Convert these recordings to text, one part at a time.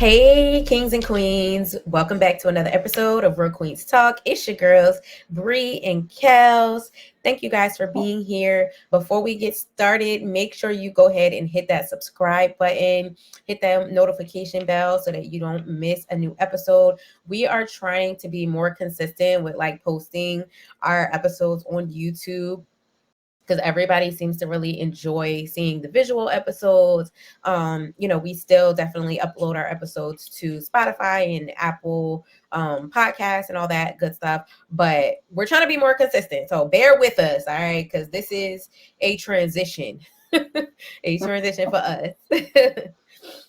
Hey, kings and queens. Welcome back to another episode of Real Queens Talk. It's your girls, Bree and Kels. Thank you guys for being here. Before we get started, make sure you go ahead and hit that subscribe button, hit that notification bell so that you don't miss a new episode. We are trying to be more consistent with posting our episodes on YouTube, because everybody seems to really enjoy seeing the visual episodes. We still definitely upload our episodes to Spotify and Apple podcasts and all that good stuff, but we're trying to be more consistent. So bear with us, all right? Because this is a transition, a transition for us. It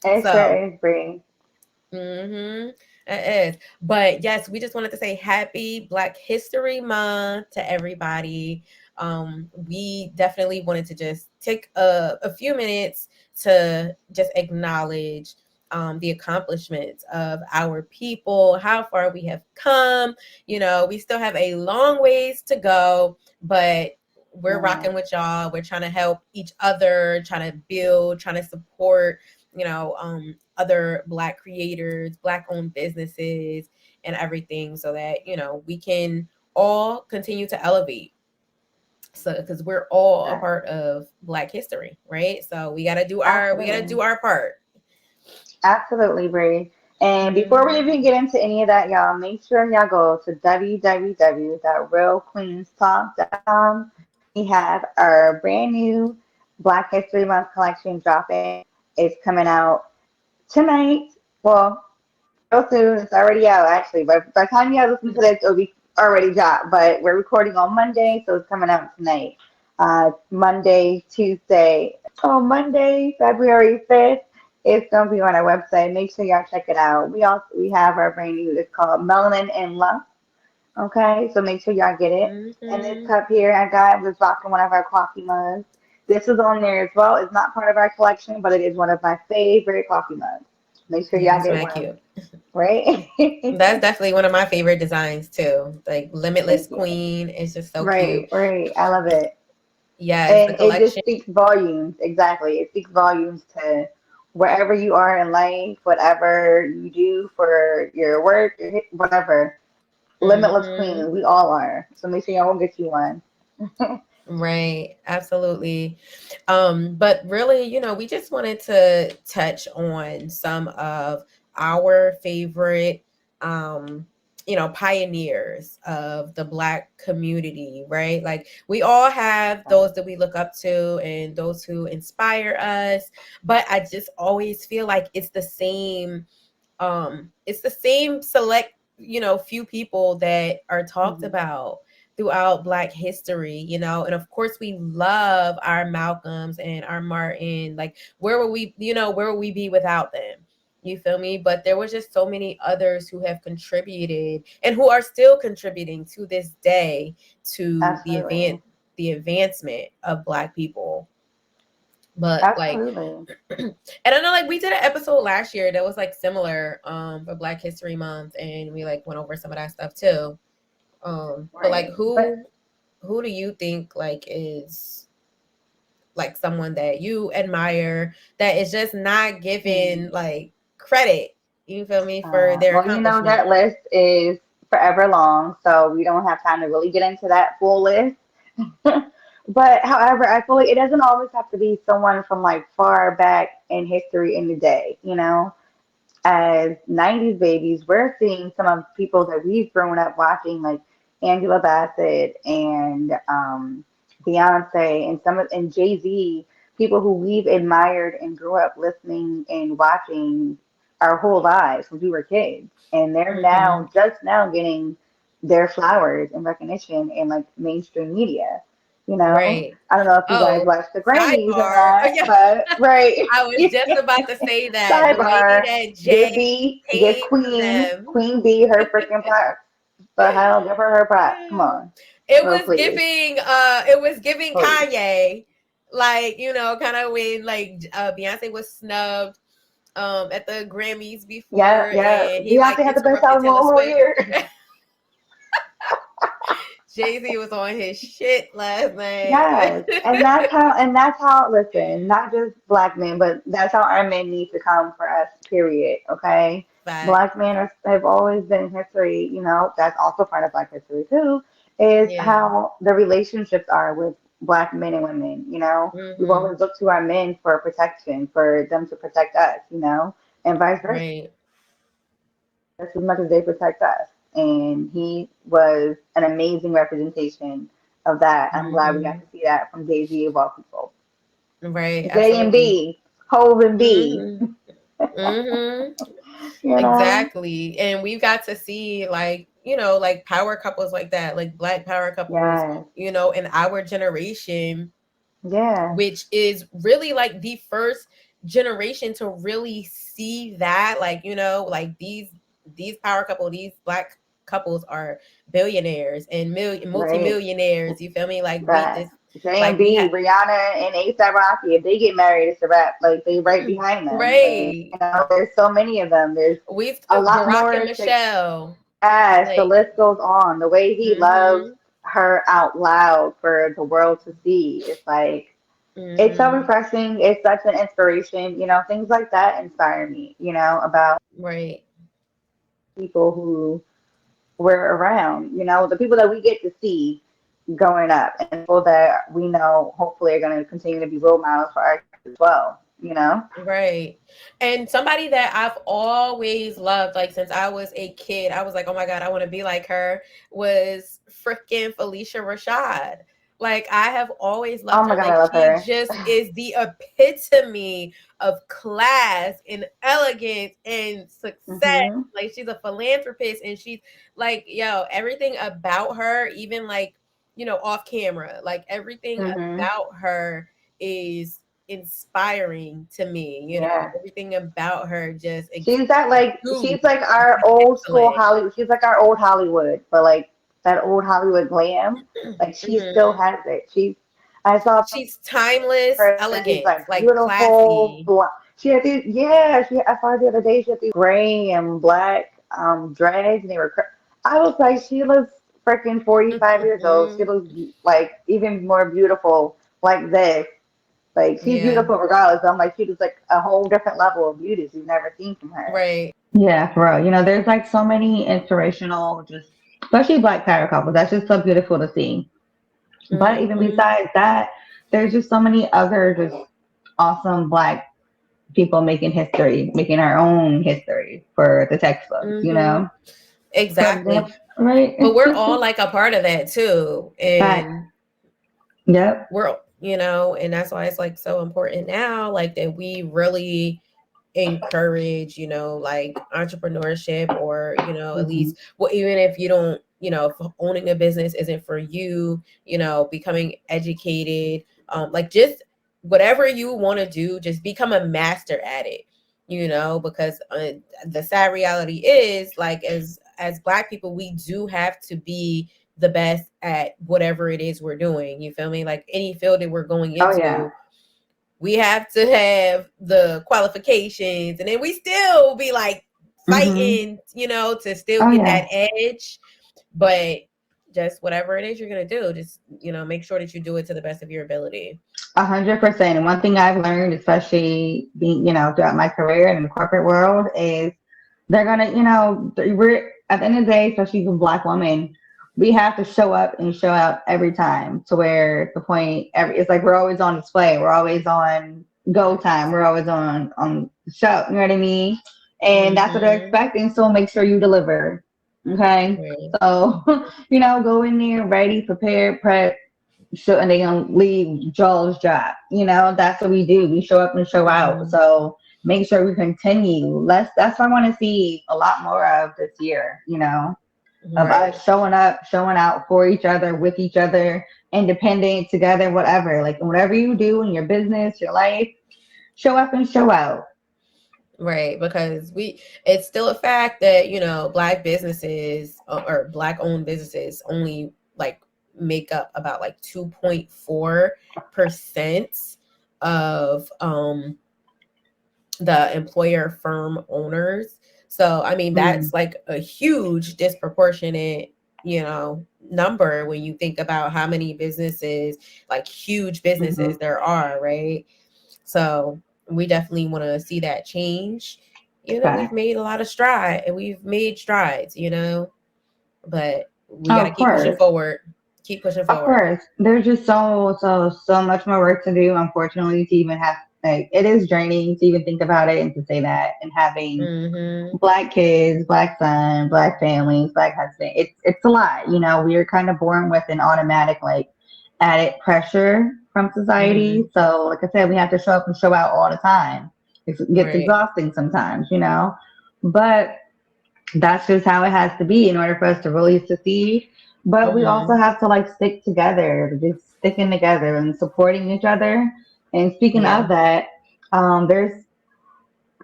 So, sure is, Bree. mm-hmm. It is. But yes, we just wanted to say happy Black History Month to everybody. We definitely wanted to just take a few minutes to just acknowledge the accomplishments of our people, how far we have come. We still have a long ways to go, but we're rocking with y'all. We're trying to help each other, trying to build, trying to support, other Black creators, Black owned businesses, and everything, so that, we can all continue to elevate. So, because we're all a part of Black history, right? So we got to do our part. Absolutely, Bree. And before we even get into any of that, y'all, make sure y'all go to www.realqueenstalk.com. We have our brand new Black History Month collection dropping. It's coming out tonight. Well, real soon. It's already out, actually. But by the time you listen to this, it'll be already dropped. But we're recording on Monday, so it's coming out tonight. Monday, Tuesday. Oh, Monday, February 5th. It's gonna be on our website. Make sure y'all check it out. We have our brand new. It's called Melanin and Love. Okay, so make sure y'all get it. And this cup here I was rocking one of our coffee mugs. This is on there as well. It's not part of our collection, but it is one of my favorite coffee mugs. Make sure y'all get one. Cute. Right? That's definitely one of my favorite designs too. Like Limitless Queen is just so cute. Right. I love it. Yes, And the it just collection. speaks volumes. Exactly. It speaks volumes to wherever you are in life, whatever you do for your work, whatever. Limitless Queen, we all are. So make sure y'all will get you one. Right, absolutely. But really, we just wanted to touch on some of our favorite, pioneers of the Black community, right? Like we all have those that we look up to and those who inspire us, but I just always feel like it's the same select, few people that are talked about throughout Black history, and of course we love our Malcolms and our Martin. Like where would we be without them? You feel me? But there was just so many others who have contributed and who are still contributing to this day to Absolutely. the advancement of Black people. But Absolutely. and I know we did an episode last year that was similar for Black History Month, and we went over some of that stuff too. But Right. who do you think is someone that you admire that is just not given credit, you feel me, for their Well, accomplishment? that list is forever long, so we don't have time to really get into that full list. But however, I feel like it doesn't always have to be someone from far back in history in the day, As 90s babies, we're seeing some of people that we've grown up watching, like Angela Bassett and Beyonce and Jay-Z, people who we've admired and grew up listening and watching our whole lives when we were kids. And they're just now getting their flowers and recognition in mainstream media. Right. I don't know if you guys Oh, watch the Grammys or sidebar. Oh, not, yeah. but right. I was just about to say that the way Sidebar, that give Jay B, give paid for them. Queen B her freaking props. The hell, give her props. Come on. It Oh, was please. giving Please. Kanye, kind of when Beyonce was snubbed at the Grammys before, Yeah. and he Beyonce had the best interrupted album of Taylor the whole Swift. year. Jay-Z was on his shit last night. Yes, and that's how, listen, not just black men, but that's how our men need to come for us, period. Okay? Fact. Black men have always been in history, that's also part of black history too, is Yeah. how the relationships are with black men and women. We've Mm-hmm. always looked to our men for protection, for them to protect us, and vice versa, Right. just as much as they protect us. And he was an amazing representation of that. I'm glad we got Mm-hmm. to see that from Jay-Z of all people. Right. J and Absolutely. B, Hove and B. Mm-hmm. Mm-hmm. You know? Exactly. And we've got to see like, like power couples like that, like black power couples, Yes. in our generation, Yeah. which is really like the first generation to really see that, like, like these power couple, these black couples are billionaires and Right. multimillionaires. You feel me? Like we Right. this J and like we B, have Rihanna and ASAP Rocky, if they get married, it's a wrap. Like they right behind them. And right. there's so many of them. There's We've a lot Barack and more to. Michelle. Yes, the Like, list goes on. The way he loves mm-hmm. her out loud for the world to see. It's so Mm-hmm. refreshing. It's such an inspiration. Things like that inspire me, about Right. people who we're around, the people that we get to see growing up and people that we know hopefully are going to continue to be role models for our kids as well. Right. And somebody that I've always loved, like since I was a kid, I was like, oh my God, I want to be like her, was freaking Felicia Rashad. Like, I have always Oh loved my her. God, Like, I love she her. just is the epitome of class and elegance and success. Hmm. Like, she's a philanthropist and she's like, yo, everything about her, even like, off camera, like everything Hmm. about her is inspiring to me. Yeah. Everything about her just She's exudes like our old school excellent. Hollywood. She's like our old Hollywood, but like that old Hollywood glam. Like she still Hmm. has it. I saw She's timeless, her. She's elegant, like like beautiful. classy. She had these, yeah. I saw her the other day. She had these gray and black dreads, and they were. I was like, she looks freaking 45 years old. She looks like even more beautiful like this. Like she's Yeah, beautiful regardless. I'm like, she was like a whole different level of beauty you've never seen from her. right. Yeah, for real. There's like so many inspirational, just especially black power couples. That's just so beautiful to see. But even Hmm. besides that, there's just so many other just awesome black people making history, making our own history for the textbooks. Hmm. For Exactly. example, right? But we're all like a part of that too. Fact. And Yep. and that's why it's like so important now, like that we really encourage, like entrepreneurship, or, at Hmm. least, well, even if you don't, if owning a business isn't for you, becoming educated, like just whatever you want to do, just become a master at it, because the sad reality is, like, as black people, we do have to be the best at whatever it is we're doing. You feel me? Like any field that we're going Oh yeah. into, we have to have the qualifications, and then we still be like Hmm. fighting, to still Oh get yeah. that edge. But just whatever it is you're gonna do, just make sure that you do it to the best of your ability. 100%. And one thing I've learned, especially being, throughout my career in the corporate world, is they're gonna, we're at the end of the day, especially as a black woman, we have to show up and show out every time to where the point it's like we're always on display, we're always on go time, we're always on the show, you know what I mean? And that's what they're Mm-hmm. expecting, so make sure you deliver. Okay. Right. So, go in there ready, prepared, prep, so and they gonna leave jaws drop. That's what we do. We show up and show out. Mm-hmm. So make sure we continue. That's what I want to see a lot more of this year. Of Right. us showing up, showing out for each other, with each other, independent, together, whatever. Like whatever you do in your business, your life, show up and show out. Right, because it's still a fact that, black businesses, or black owned businesses only like make up about like 2.4% of the employer firm owners. So, I mean, Mm, that's like a huge disproportionate, number when you think about how many businesses, like huge businesses Mhm. there are, right? So we definitely want to see that change. We've Fact. made a lot of stride and we've made strides, but we got Oh, to of keep pushing course. forward. Keep pushing Of forward. course. There's just so much more work to do, unfortunately, to even have, like, it is draining to even think about it and to say that, and having Mhm. black kids, black son, black families, black husband. It's a lot. We are kind of born with an automatic, like, added pressure from society. Mhm. So, like I said, we have to show up and show out all the time. It gets Right. exhausting sometimes. But that's just how it has to be in order for us to really succeed. But we also Mhm. have to, like, stick together, just sticking together and supporting each other. And speaking Yeah. of that, there's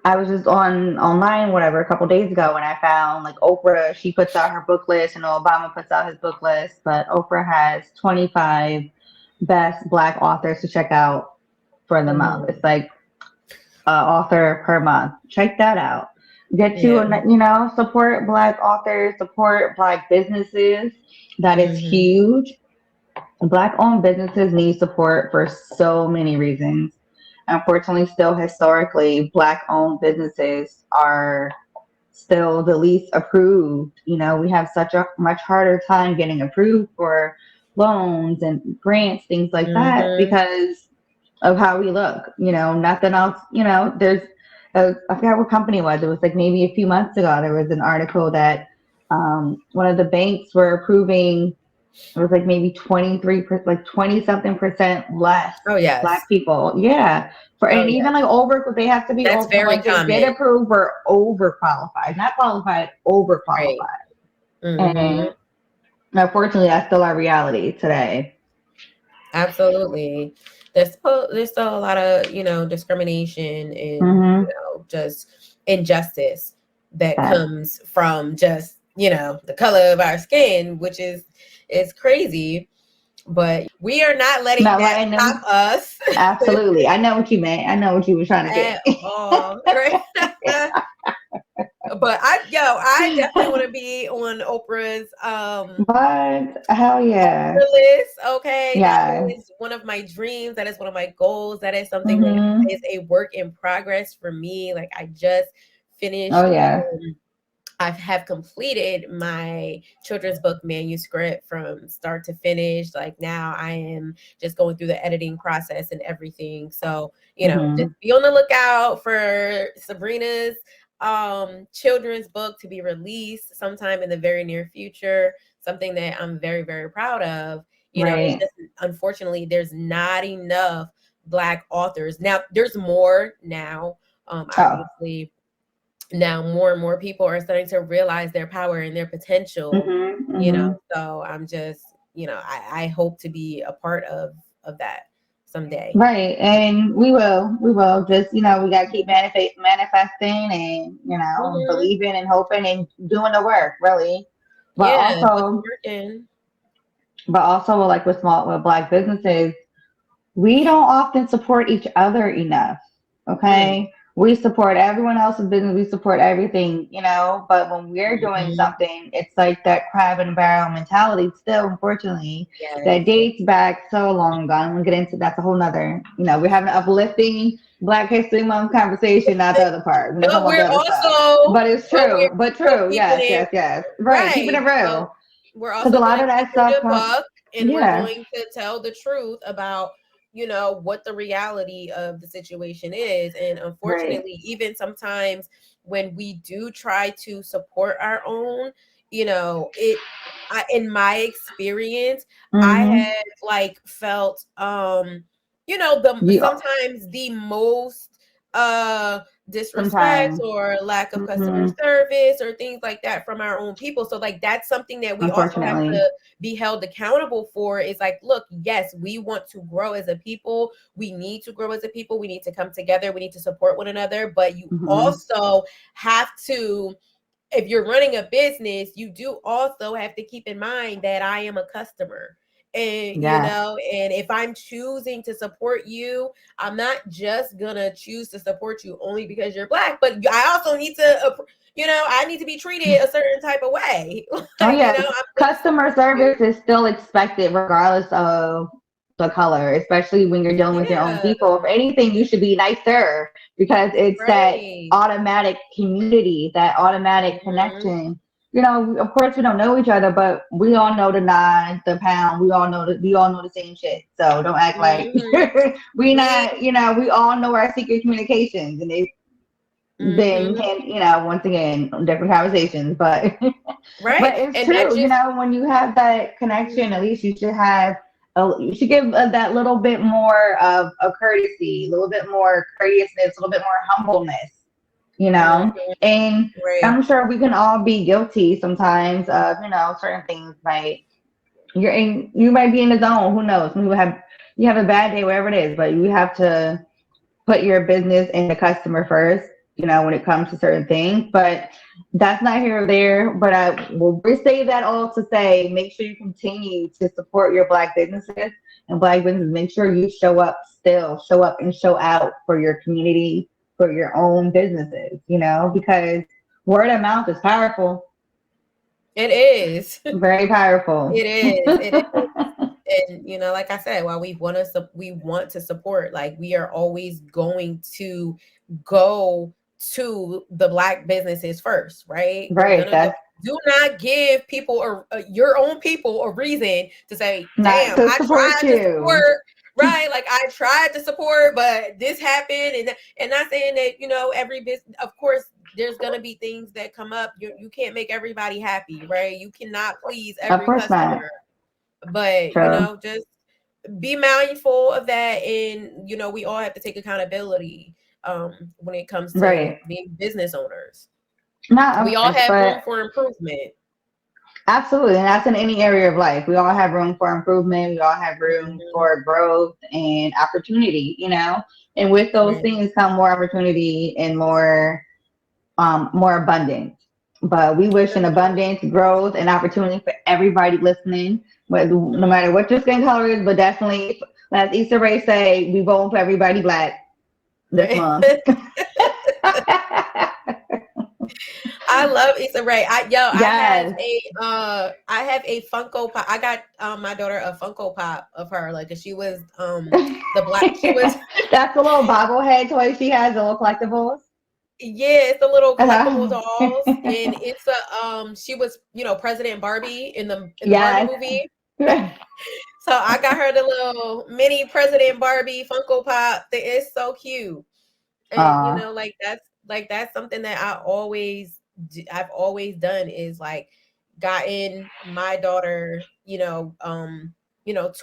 I was just on online, whatever, a couple days ago, and I found, like, Oprah. She puts out her book list, and Obama puts out his book list. But Oprah has 25 best Black authors to check out for the month. Mhm. It's like author per month. Check that out. Get you, Yeah. support Black authors, support Black businesses. That is Mhm. huge. Black owned businesses need support for so many reasons. Unfortunately, still historically, Black owned businesses are still the least approved. We have such a much harder time getting approved for loans and grants, things like that, Mhm. because of how we look. Nothing else. I forgot what company it was. It was like maybe a few months ago. There was an article that one of the banks were approving. It was like maybe 23%, like 20 something percent less Oh Black yes. people. Yeah. Oh And even like yes. over, they have to be That's over, the very ones that get common. approved were overqualified, not qualified, Right. overqualified. And Mhm. unfortunately, that's still our reality today. Absolutely. There's still a lot of, discrimination and, Mm-hmm. just injustice that That. comes from just, the color of our skin, which is crazy, but we are not letting Not that letting stop them. us Absolutely. I know what you meant. I know what you were trying to at say. all, right? But I definitely want to be on Oprah's But hell yeah. list. Okay, that Yeah. is one of my dreams. That is one of my goals. That is something that Mm-hmm. is a work in progress for me. Like I just Oh finished. yeah. I have completed my children's book manuscript from start to finish. Like now I am just going through the editing process and everything. So, just Mm-hmm. be on the lookout for Sabrina's children's book to be released sometime in the very near future. Something that I'm very, very proud of. It's Right. just unfortunately there's not enough Black authors. Now there's more now. Oh. Obviously now more and more people are starting to realize their power and their potential, Mm-hmm. Mm-hmm. so I'm just, I hope to be a part of that someday. Right, and we will just, we gotta keep manifesting, and Hmm. believing and hoping and doing the work, really. But Yeah, put the also, work in. like with Black businesses, we don't often support each other enough. Mm. Okay. We support everyone else's business. We support everything. But when we're doing Hmm. something, it's like that crab and barrel mentality still, unfortunately, that Yes. dates back so long ago. I'm going to get into that's a whole nother, we're having an uplifting Black History Month conversation, not the other part. We're not But talking about we're the other stuff. also, But it's but true. we're But still true. keeping Yes, it yes, yes. Right. Keeping it right. real. So we're Because a also lot going of to keep that it stuff a comes, buck, and we're yeah. going to tell the truth about, what the reality of the situation is. And Right. unfortunately, even sometimes when we do try to support our own, in my experience, I Mm-hmm. have like felt, the You, sometimes the most disrespect sometimes. or lack of customer Hmm. service or things like that from our own people. So like that's something that we also have Unfortunately. to be held accountable for. Is like, look, yes, we want to grow as a people. We need to grow as a people. We need to come together. We need to support one another. But you Hmm. also have to, if you're running a business, you do also have to keep in mind that I am a customer. And Yes. and if I'm choosing to support you, I'm not just gonna choose to support you only because you're black, but I also need to I need to be treated a certain type of way. Oh Like, yeah, I'm gonna customer support you. service is still expected regardless of the color, especially when you're dealing with your own Yeah, people. If anything, you should be nicer because it's that right. automatic community, that automatic Hmm. connection. Of course we don't know each other, but we all know the nine, the pound. We all know the same shit. So don't act like Hmm. we We not. We all know our secret communications, and it's been, hmm once again, different conversations, but. right. But it's And that true, just when you have that connection, at mhm. least you should give that little bit more of a courtesy, a little bit more courteousness, a little bit more humbleness, you Mhm. know. And Right. I'm sure we can all be guilty sometimes of, certain things. Like you might be in the zone. Who knows? You have a bad day, whatever it is, but you have to put your business and the customer first, when it comes to certain things. But that's not here or there. But we say that all to say, make sure you continue to support your black businesses and black businesses. Make sure you show up and show out for your community, for your own businesses, because word of mouth is powerful, It is. very powerful. It is. It is. And like I said, while we want to support, like, we are always going to go to the black businesses first, right? We're Right. gonna go. That's Do not give people or your own people a reason to say, not "Damn, to I support tried to you. support." Right, like, I tried to support, but this happened, and not saying that every business. Of course, there's gonna be things that come up. You can't make everybody happy, right? You cannot please Of every course not. customer, but True. just be mindful of that. And we all have to take accountability when it comes to Right. being business owners. Not We of all course, have but room for improvement. absolutely. And that's in any area of life. We all have room for improvement. We all have room Mhm. for growth and opportunity, And with those Right. things come more opportunity and more abundance. But we wish an Definitely. abundance, growth, and opportunity for everybody listening, no Mhm. matter what your skin color is, but definitely, as Issa Rae say, we voting for everybody black this Right. month. I love Issa Rae. Yes. I have a Funko Pop. I got my daughter a Funko Pop of her. Like, she was the black she was That's the little bobblehead toy she has, the little collectibles. yeah, it's the little collectible Uh-huh. dolls, and it's a she was President Barbie in the Barbie Yes. movie. So I got her the little mini President Barbie Funko Pop. It's so cute. And Aw. that's something that I've always done, is like gotten my daughter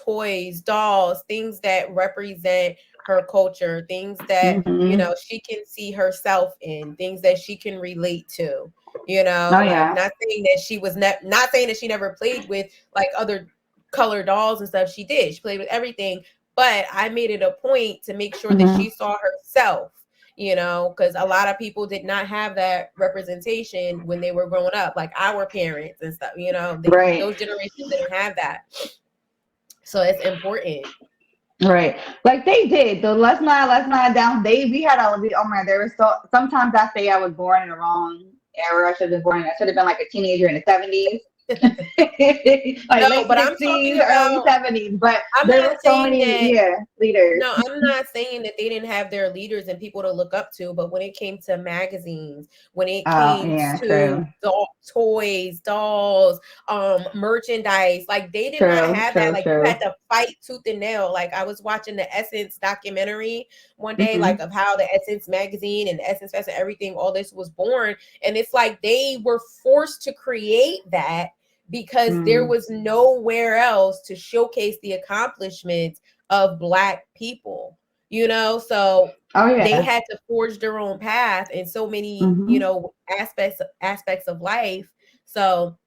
toys, dolls, things that represent her culture, things that Hmm. she can see herself in, things that she can relate to. Oh Like, yeah. not saying that she never played with like other color dolls and stuff. She did. She played with everything, but I made it a point to make sure that Hmm. she saw herself, because a lot of people did not have that representation when they were growing up, like our parents and stuff, Right. those generations didn't have that. So it's important. Right. Like they did. The let's not down. We had all of the, oh my, there was so sometimes I say I was born in the wrong era. I should have been like a teenager in the 70s. Like No, late but I'm talking 60s, early about, 70s. But I'm there not were so saying many, that. yeah, leaders. No, I'm not saying that they didn't have their leaders and people to look up to, but when it came to magazines, when it Oh came yeah, to true. toys, dolls, merchandise, like, they did not True, have that. true, Like, you had true. to fight tooth and nail. Like, I was watching the Essence documentary one day, like, Hmm. of how the Essence magazine and the Essence Fest and everything, all this was born. And it's like they were forced to create that because there Mm. was nowhere else to showcase the accomplishments of black people, so Oh they yeah. had to forge their own path in so many Hmm. aspects of life. So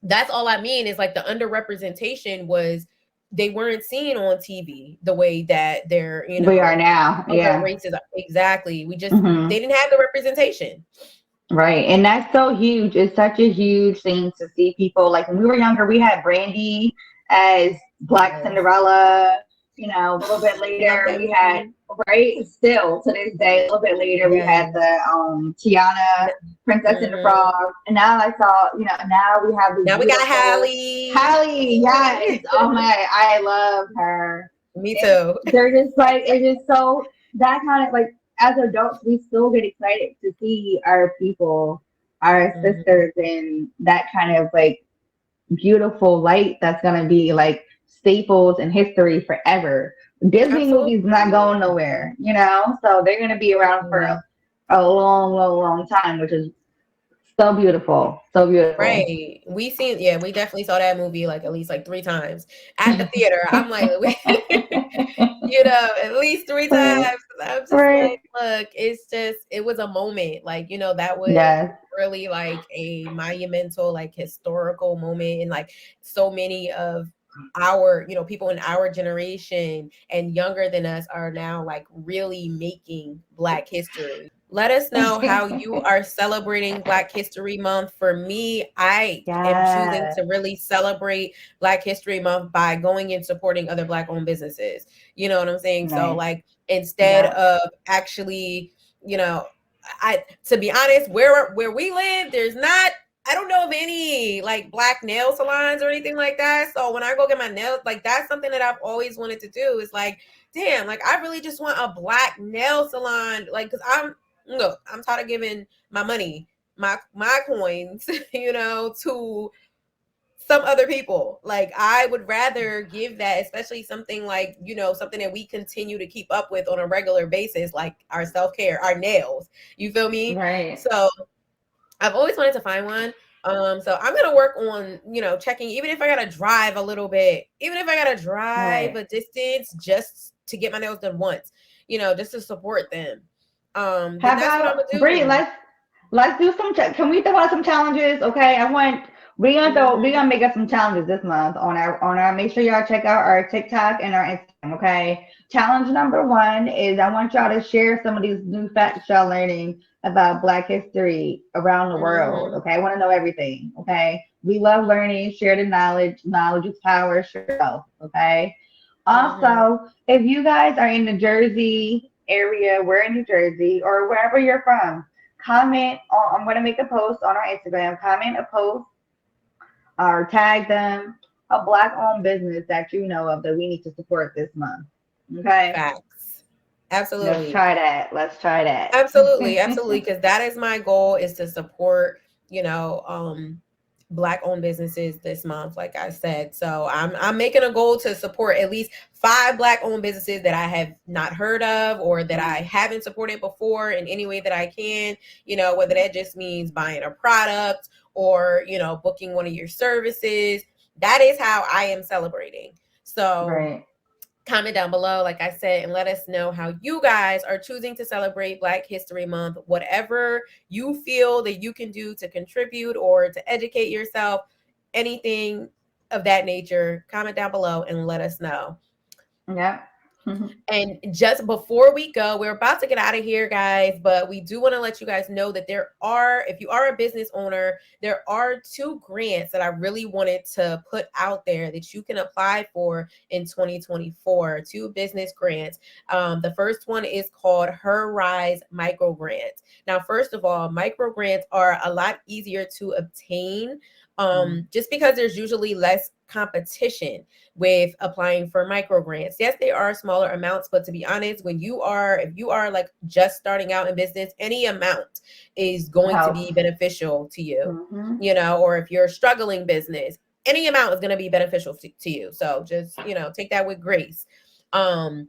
that's all I mean, is like the underrepresentation was, they weren't seen on TV the way that they're We are now. other Yeah. races are. Exactly, we just Hmm. they didn't have the representation. Right. And that's so huge. It's such a huge thing to see people. Like when we were younger, we had Brandy as Black Yes. Cinderella. A little bit Love later that we had, movie. right, still to this day, a little bit later we had Yes. the Tiana, Princess and the Mm-hmm. Frog, and now I saw, now we have this Now we got beautiful Hallie. Hallie. Yes, oh my, I love her. Me And too. they're just like, it's just so, that kind of like, as adults we still get excited to see our people, our Mhm. sisters, in that kind of like beautiful light that's going to be like staples in history forever. Disney movies not Absolutely. going nowhere, so they're going to be around for Absolutely. a long, long, long time, which is so beautiful. So beautiful. Right. We seen, yeah, we definitely saw that movie like at least like three times at the theater. I'm like, at least three times. Right. 'Cause I'm just Right. like, look, it's just, it was a moment. Like, that was Yes. really like a monumental, like historical moment. And like so many of our, people in our generation and younger than us are now like really making Black history. Let us know how you are celebrating Black History Month. For me, I am choosing Yes. to really celebrate Black History Month by going and supporting other Black owned businesses. You know what I'm saying? So Nice. like instead Yeah. of actually, you know, I to be honest, where we live, there's not, I don't know of any like Black nail salons or anything like that. So when I go get my nails, like that's something that I've always wanted to do. Is like, damn, like I really just want a Black nail salon. Like, cause I'm tired of giving my money, my coins, to some other people. Like I would rather give that, especially something like, something that we continue to keep up with on a regular basis, like our self-care, our nails. You feel me? Right. So I've always wanted to find one. So I'm gonna work on, checking, even if I gotta drive a little bit, even if I gotta drive Right. a distance just to get my nails done once, just to support them. Then How that's what I'm about gonna Bree? do. Let's do some. Can we throw out some challenges? Okay, I want we Hmm. gonna make us some challenges this month on our. Make sure y'all check out our TikTok and our Instagram. Okay, challenge number one is I want y'all to share some of these new facts y'all learning about Black history around the world. Hmm. Okay, I want to know everything. Okay, we love learning. Share the knowledge. Knowledge is power. Share yourself. Okay. Hmm. Also, if you guys are in the Jersey area, we're in New Jersey, or wherever you're from, comment on, I'm going to make a post on our Instagram. Comment a post or tag them, a Black owned business that you know of that we need to support this month. Okay? Facts. Let's Absolutely. try that. Let's try that. Absolutely, absolutely, because that is my goal, is to support, Black owned businesses this month, like I said. So I'm making a goal to support at least five Black owned businesses that I have not heard of or that I haven't supported before in any way that I can, whether that just means buying a product or, booking one of your services. That is how I am celebrating. So Right. comment down below, like I said, and let us know how you guys are choosing to celebrate Black History Month. Whatever you feel that you can do to contribute or to educate yourself, anything of that nature, comment down below and let us know. Yep. And just before we go, we're about to get out of here, guys, but we do want to let you guys know that if you are a business owner, there are two grants that I really wanted to put out there that you can apply for in 2024. Two business grants. The first one is called HerRise Microgrant. Now, first of all, microgrants are a lot easier to obtain, just because there's usually less competition with applying for micro grants. Yes, they are smaller amounts, but to be honest, if you are like just starting out in business, any amount is going to Helps. be beneficial to you, Hmm. or if you're a struggling business, any amount is going to be beneficial to you. So just, take that with grace. And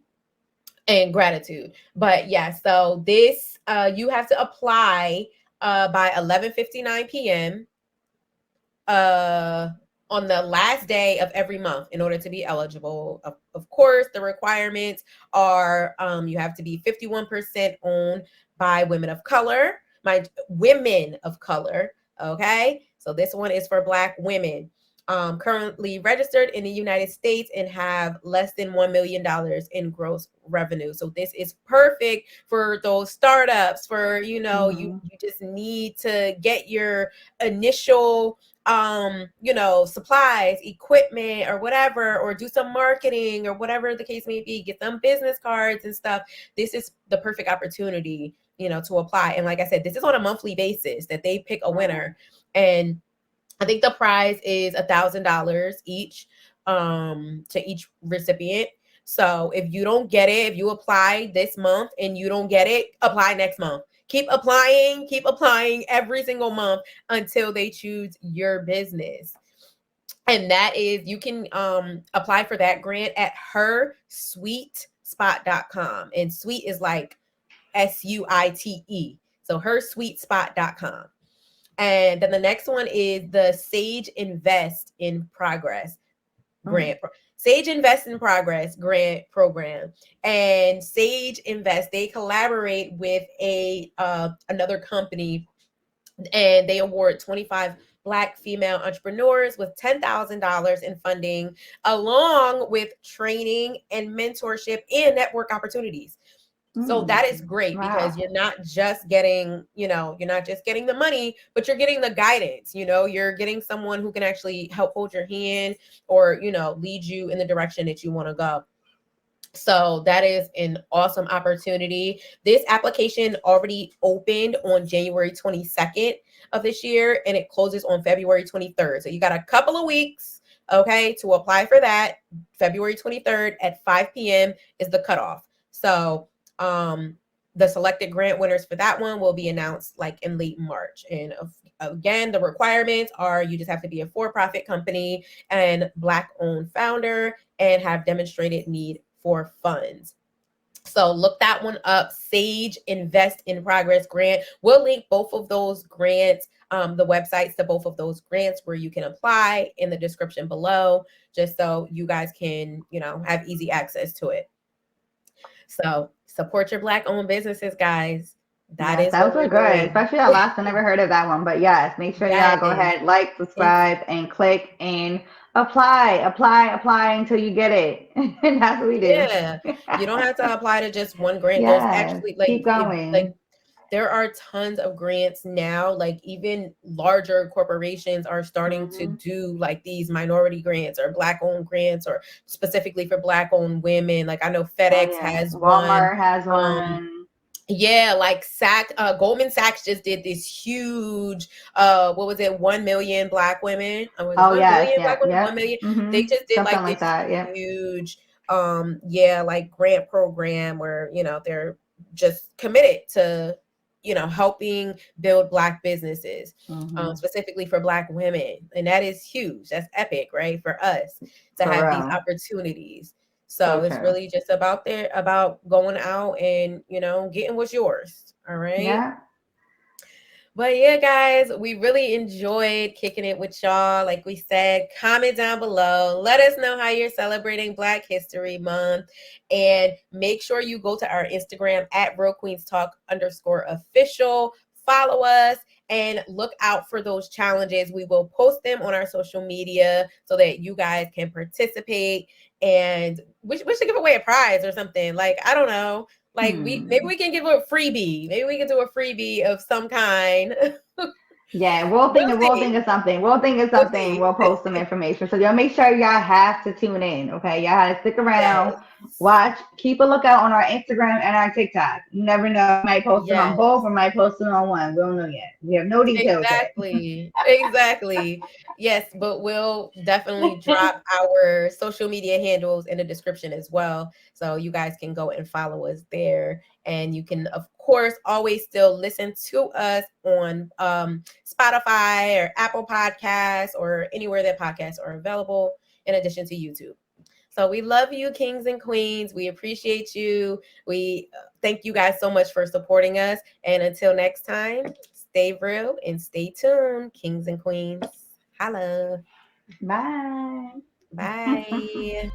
gratitude. But yeah, so this you have to apply by 11:59 p.m. uh on the last day of every month in order to be eligible. Of course, the requirements are you have to be 51% owned by women of color, my women of color. Okay, so this one is for Black women. Currently registered in the United States and have less than $1 million in gross revenue. So this is perfect for those startups. For you Hmm. you just need to get your initial supplies, equipment, or whatever, or do some marketing or whatever the case may be, get some business cards and stuff, this is the perfect opportunity, to apply. And like I said, this is on a monthly basis that they pick a winner. And I think the prize is $1,000 each, to each recipient. So if you don't get it, if you apply this month and you don't get it, apply next month. Keep applying every single month until they choose your business. And that is, you can apply for that grant at HerSuitespot.com. And sweet is like SUITE. So HerSuitespot.com. And then the next one is the Sage Invest in Progress grant. Sage Invest in Progress grant program. And Sage Invest, they collaborate with another company, and they award 25 Black female entrepreneurs with $10,000 in funding, along with training and mentorship and network opportunities. So that is great, because Wow. you're not just getting, the money, but you're getting the guidance. You're getting someone who can actually help hold your hand, or, lead you in the direction that you want to go. So that is an awesome opportunity. This application already opened on January 22nd of this year, and it closes on February 23rd. So you got a couple of weeks, okay, to apply for that. February 23rd at 5 p.m. is the cutoff. So the selected grant winners for that one will be announced like in late March. And again, the requirements are, you just have to be a for-profit company and Black owned founder and have demonstrated need for funds. So look that one up, Sage Invest in Progress grant. We'll link both of those grants, the websites to both of those grants where you can apply, in the description below, just so you guys can, have easy access to it. So support your Black owned businesses, guys. That Yes, is what those we're were good, doing. especially that last. I never heard of that one, but yes, make sure Yes, y'all go ahead, like, it's subscribe, and click and apply until you get it. And that's what we do. yeah. You don't have to apply to just one grant. There's Yes, actually keep like going. there are tons of grants now. Like even larger corporations are starting to Hmm. do like these minority grants or Black owned grants, or specifically for Black owned women. Like I know Oh FedEx yeah, has one. Walmart has Um, one. yeah, like Goldman Sachs just did this huge, what was it, 1 million Black women? Was it Oh 1 yes, billion Black yep, women? 1 yep. million. They Hmm. just did Something like like this that. Yep. huge, like grant program where, they're just committed to, helping build Black businesses, Hmm. specifically for Black women. And that is huge. That's epic, right? For us to For have these real. opportunities. So So it's true. really just about going out and, getting what's yours. All right. Yeah. But yeah, guys, we really enjoyed kicking it with y'all. Like we said, comment down below. Let us know how you're celebrating Black History Month. And make sure you go to our Instagram at Real Queens Talk _official. Follow us and look out for those challenges. We will post them on our social media so that you guys can participate. And we should give away a prize or something. Like, I don't know. Like maybe Hmm. we can give a freebie. Maybe we can do a freebie of some kind. Yeah, we'll We'll think of see. We'll think of We'll something. see. We'll post some information. So y'all make sure y'all have to tune in. Okay, y'all have to stick around, Yes. watch, keep a lookout on our Instagram and our TikTok. You never know. We might post it on Yes. both, or might post it on one. We don't know yet. We have no details yet. Exactly. Exactly. Yes, but we'll definitely drop our social media handles in the description as well. So you guys can go and follow us there. And you can, of course, always still listen to us on Spotify or Apple Podcasts or anywhere that podcasts are available, in addition to YouTube. So we love you, kings and queens. We appreciate you. We thank you guys so much for supporting us. And until next time, stay real and stay tuned, kings and queens. Holla. Bye. Bye.